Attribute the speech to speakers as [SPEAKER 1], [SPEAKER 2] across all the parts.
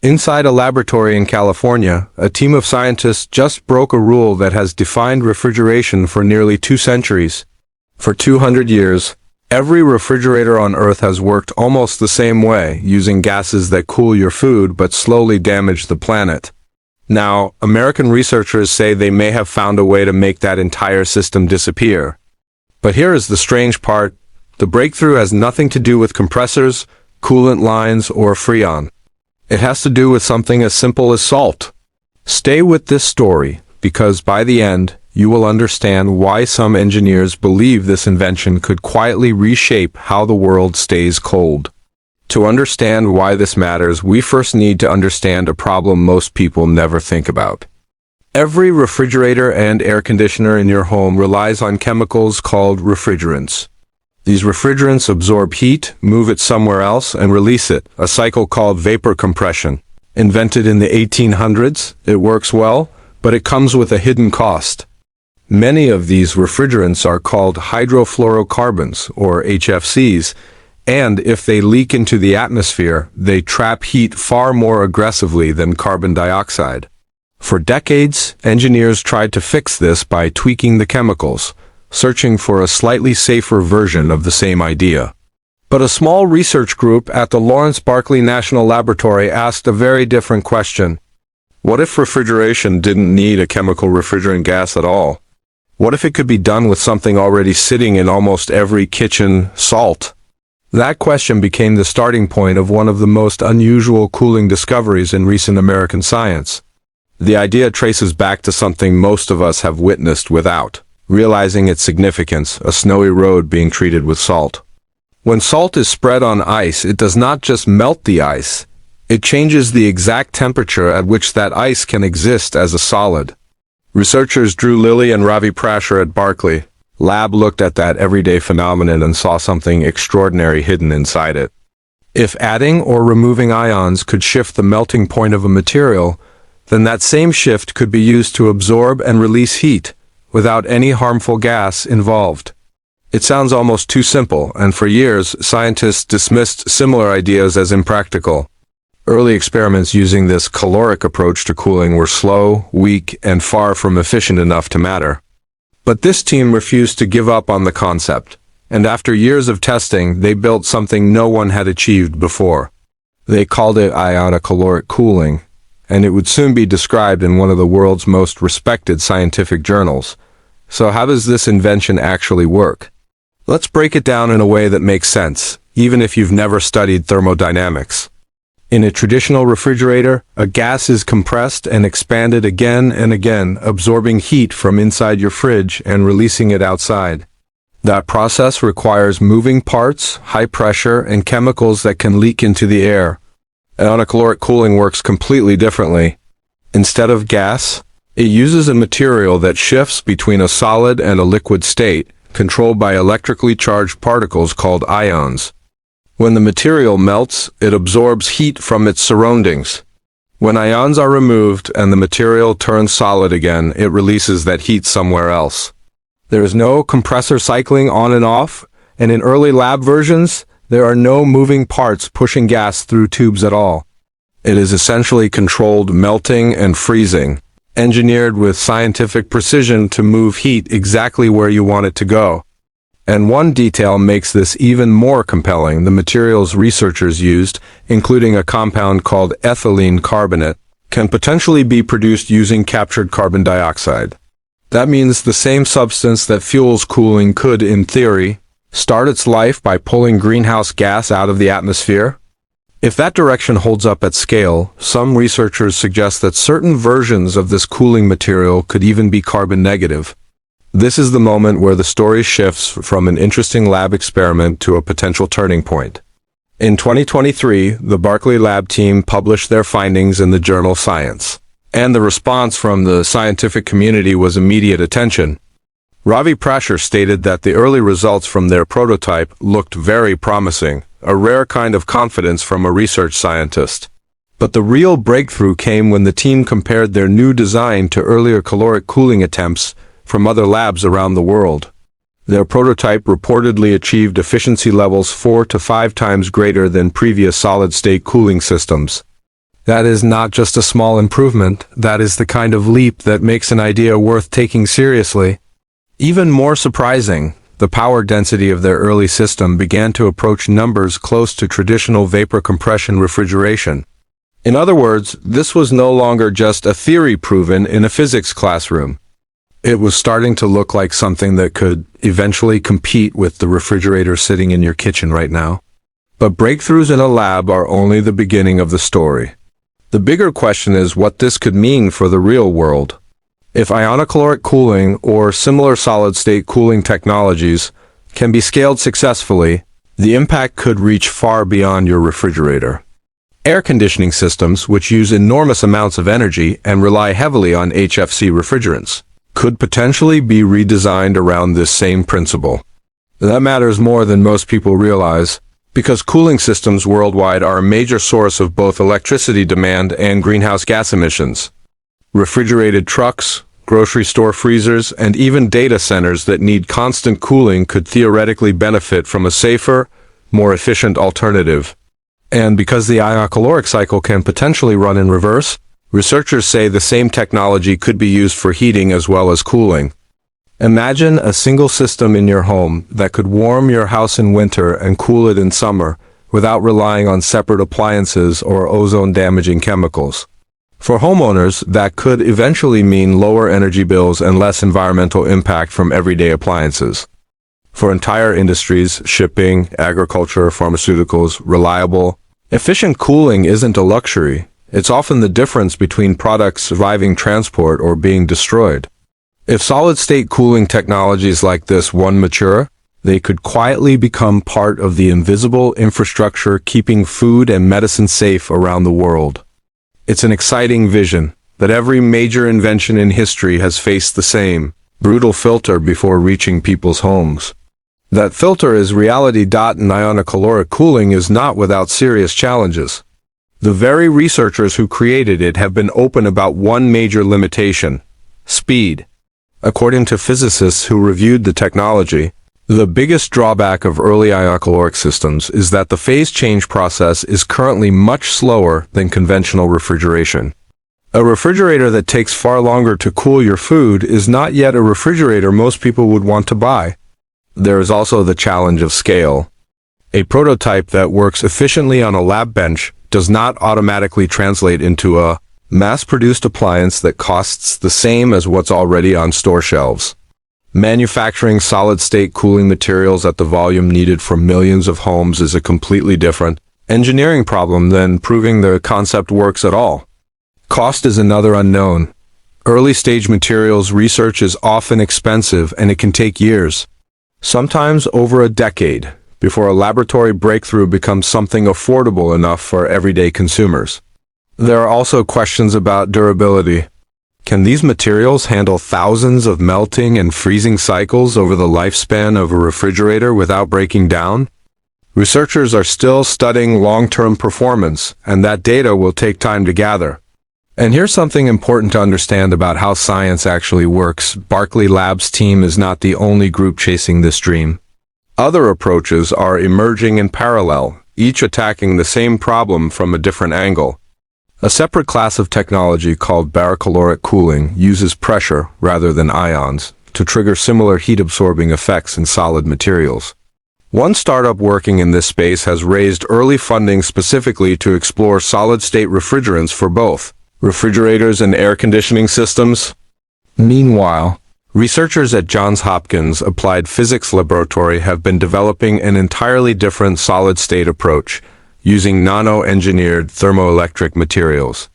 [SPEAKER 1] Inside a laboratory in California, a team of scientists just broke a rule that has defined refrigeration for nearly 2 centuries. For 200 years, every refrigerator on Earth has worked almost the same way, using gases that cool your food but slowly damage the planet. Now, American researchers say they may have found a way to make that entire system disappear. But here is the strange part. The breakthrough has nothing to do with compressors, coolant lines, or Freon. It has to do with something as simple as salt. Stay with this story, because by the end, you will understand why some engineers believe this invention could quietly reshape how the world stays cold. To understand why this matters, we first need to understand a problem most people never think about. Every refrigerator and air conditioner in your home relies on chemicals called refrigerants. These refrigerants absorb heat, move it somewhere else, and release it, a cycle called vapor compression. Invented in the 1800s, it works well, but it comes with a hidden cost. Many of these refrigerants are called hydrofluorocarbons, or HFCs, and if they leak into the atmosphere, they trap heat far more aggressively than carbon dioxide. For decades, engineers tried to fix this by tweaking the chemicals, searching for a slightly safer version of the same idea. But a small research group at the Lawrence Berkeley National Laboratory asked a very different question. What if refrigeration didn't need a chemical refrigerant gas at all? What if it could be done with something already sitting in almost every kitchen: salt? That question became the starting point of one of the most unusual cooling discoveries in recent American science. The idea traces back to something most of us have witnessed without realizing its significance: a snowy road being treated with salt. When salt is spread on ice, it does not just melt the ice, it changes the exact temperature at which that ice can exist as a solid. Researchers Drew Lilly and Ravi Prasher at Berkeley Lab looked at that everyday phenomenon and saw something extraordinary hidden inside it. If adding or removing ions could shift the melting point of a material, then that same shift could be used to absorb and release heat, without any harmful gas involved. It sounds almost too simple, and for years, scientists dismissed similar ideas as impractical. Early experiments using this caloric approach to cooling were slow, weak, and far from efficient enough to matter. But this team refused to give up on the concept, and after years of testing, they built something no one had achieved before. They called it ionocaloric cooling, and it would soon be described in one of the world's most respected scientific journals. So how does this invention actually work? Let's break it down in a way that makes sense, even if you've never studied thermodynamics. In a traditional refrigerator, a gas is compressed and expanded again and again, absorbing heat from inside your fridge and releasing it outside. That process requires moving parts, high pressure, and chemicals that can leak into the air. Ionocaloric cooling works completely differently. Instead of gas, it uses a material that shifts between a solid and a liquid state, controlled by electrically charged particles called ions. When the material melts, it absorbs heat from its surroundings. When ions are removed and the material turns solid again, it releases that heat somewhere else. There is no compressor cycling on and off, and in early lab versions, there are no moving parts pushing gas through tubes at all. It is essentially controlled melting and freezing, engineered with scientific precision to move heat exactly where you want it to go. And one detail makes this even more compelling: the materials researchers used, including a compound called ethylene carbonate, can potentially be produced using captured carbon dioxide. That means the same substance that fuels cooling could, in theory, start its life by pulling greenhouse gas out of the atmosphere. If that direction holds up at scale, some researchers suggest that certain versions of this cooling material could even be carbon negative. This is the moment where the story shifts from an interesting lab experiment to a potential turning point. In 2023, the Berkeley Lab team published their findings in the journal Science, and the response from the scientific community was immediate attention. Ravi Prasher stated that the early results from their prototype looked very promising, a rare kind of confidence from a research scientist. But the real breakthrough came when the team compared their new design to earlier caloric cooling attempts from other labs around the world. Their prototype reportedly achieved efficiency levels 4 to 5 times greater than previous solid-state cooling systems. That is not just a small improvement, that is the kind of leap that makes an idea worth taking seriously. Even more surprising, the power density of their early system began to approach numbers close to traditional vapor compression refrigeration. In other words, this was no longer just a theory proven in a physics classroom. It was starting to look like something that could eventually compete with the refrigerator sitting in your kitchen right now. But breakthroughs in a lab are only the beginning of the story. The bigger question is what this could mean for the real world. If ionocaloric cooling or similar solid-state cooling technologies can be scaled successfully, the impact could reach far beyond your refrigerator. Air conditioning systems, which use enormous amounts of energy and rely heavily on HFC refrigerants, could potentially be redesigned around this same principle. That matters more than most people realize, because cooling systems worldwide are a major source of both electricity demand and greenhouse gas emissions. Refrigerated trucks, grocery store freezers, and even data centers that need constant cooling could theoretically benefit from a safer, more efficient alternative. And because the ionocaloric cycle can potentially run in reverse, researchers say the same technology could be used for heating as well as cooling. Imagine a single system in your home that could warm your house in winter and cool it in summer without relying on separate appliances or ozone-damaging chemicals. For homeowners, that could eventually mean lower energy bills and less environmental impact from everyday appliances. For entire industries, shipping, agriculture, pharmaceuticals, reliable, efficient cooling isn't a luxury. It's often the difference between products surviving transport or being destroyed. If solid-state cooling technologies like this mature, they could quietly become part of the invisible infrastructure keeping food and medicine safe around the world. It's an exciting vision, but every major invention in history has faced the same brutal filter before reaching people's homes. That filter is reality. And ionocaloric cooling is not without serious challenges. The very researchers who created it have been open about one major limitation: speed. According to physicists who reviewed the technology, the biggest drawback of early ionocaloric systems is that the phase change process is currently much slower than conventional refrigeration. A refrigerator that takes far longer to cool your food is not yet a refrigerator most people would want to buy. There is also the challenge of scale. A prototype that works efficiently on a lab bench does not automatically translate into a mass-produced appliance that costs the same as what's already on store shelves. Manufacturing solid-state cooling materials at the volume needed for millions of homes is a completely different engineering problem than proving the concept works at all. Cost is another unknown. Early-stage materials research is often expensive and it can take years, sometimes over a decade, before a laboratory breakthrough becomes something affordable enough for everyday consumers. There are also questions about durability. Can these materials handle thousands of melting and freezing cycles over the lifespan of a refrigerator without breaking down? Researchers are still studying long-term performance, and that data will take time to gather. And here's something important to understand about how science actually works. Berkeley Labs' team is not the only group chasing this dream. Other approaches are emerging in parallel, each attacking the same problem from a different angle. A separate class of technology called barocaloric cooling uses pressure, rather than ions, to trigger similar heat-absorbing effects in solid materials. One startup working in this space has raised early funding specifically to explore solid-state refrigerants for both refrigerators and air conditioning systems. Meanwhile, researchers at Johns Hopkins Applied Physics Laboratory have been developing an entirely different solid-state approach, using nano-engineered thermoelectric materials.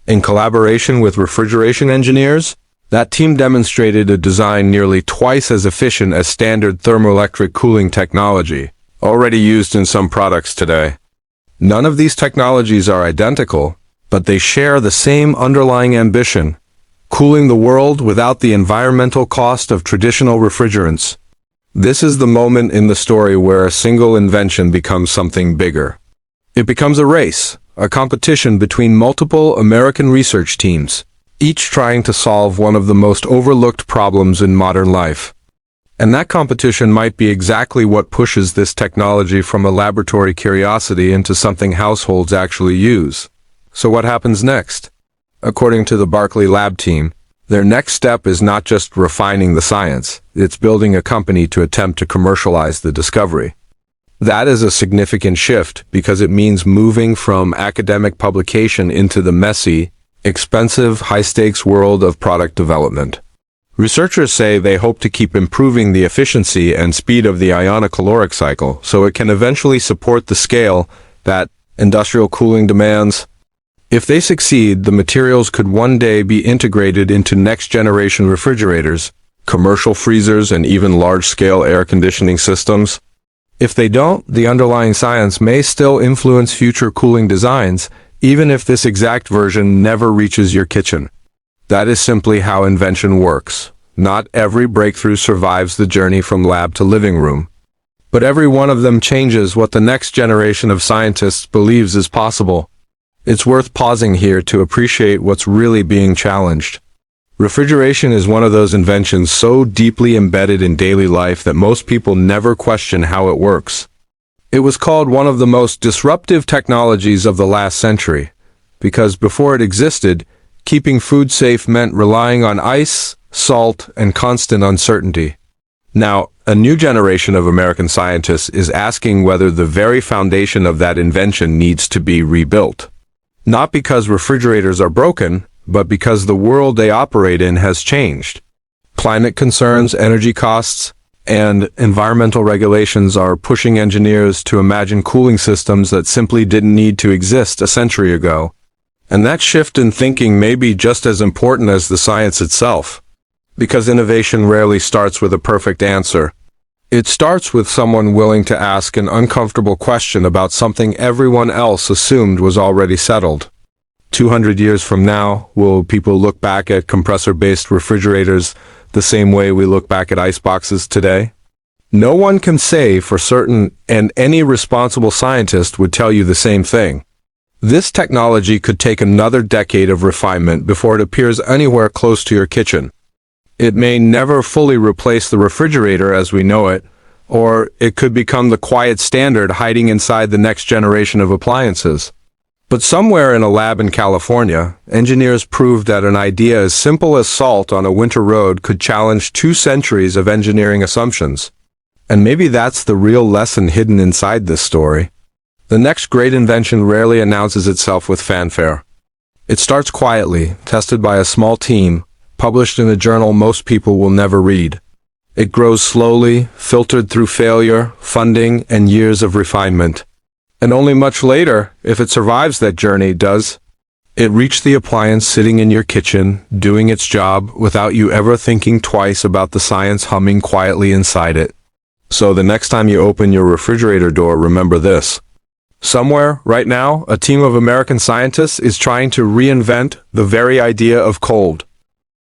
[SPEAKER 1] In collaboration with refrigeration engineers, that team demonstrated a design nearly twice as efficient as standard thermoelectric cooling technology, already used in some products today. None of these technologies are identical, but they share the same underlying ambition: cooling the world without the environmental cost of traditional refrigerants. This is the moment in the story where a single invention becomes something bigger. It becomes a race, a competition between multiple American research teams, each trying to solve one of the most overlooked problems in modern life. And that competition might be exactly what pushes this technology from a laboratory curiosity into something households actually use. So what happens next? According to the Berkeley Lab team, their next step is not just refining the science, it's building a company to attempt to commercialize the discovery. That is a significant shift because it means moving from academic publication into the messy, expensive, high-stakes world of product development. Researchers say they hope to keep improving the efficiency and speed of the ionocaloric cycle so it can eventually support the scale that industrial cooling demands. If they succeed, the materials could one day be integrated into next-generation refrigerators, commercial freezers, and even large-scale air conditioning systems. If they don't, the underlying science may still influence future cooling designs, even if this exact version never reaches your kitchen. That is simply how invention works. Not every breakthrough survives the journey from lab to living room. But every one of them changes what the next generation of scientists believes is possible. It's worth pausing here to appreciate what's really being challenged. Refrigeration is one of those inventions so deeply embedded in daily life that most people never question how it works. It was called one of the most disruptive technologies of the last century, because before it existed, keeping food safe meant relying on ice, salt, and constant uncertainty. Now, a new generation of American scientists is asking whether the very foundation of that invention needs to be rebuilt. Not because refrigerators are broken, but because the world they operate in has changed. Climate concerns, energy costs, and environmental regulations are pushing engineers to imagine cooling systems that simply didn't need to exist a century ago. And that shift in thinking may be just as important as the science itself, because innovation rarely starts with a perfect answer. It starts with someone willing to ask an uncomfortable question about something everyone else assumed was already settled. 200 years from now, will people look back at compressor-based refrigerators the same way we look back at iceboxes today? No one can say for certain, and any responsible scientist would tell you the same thing. This technology could take another decade of refinement before it appears anywhere close to your kitchen. It may never fully replace the refrigerator as we know it, or it could become the quiet standard hiding inside the next generation of appliances. But somewhere in a lab in California, engineers proved that an idea as simple as salt on a winter road could challenge 2 centuries of engineering assumptions. And maybe that's the real lesson hidden inside this story. The next great invention rarely announces itself with fanfare. It starts quietly, tested by a small team, published in a journal most people will never read. It grows slowly, filtered through failure, funding, and years of refinement. And only much later, if it survives that journey, does it reach the appliance sitting in your kitchen, doing its job without you ever thinking twice about the science humming quietly inside it. So the next time you open your refrigerator door, remember this. Somewhere, right now, a team of American scientists is trying to reinvent the very idea of cold.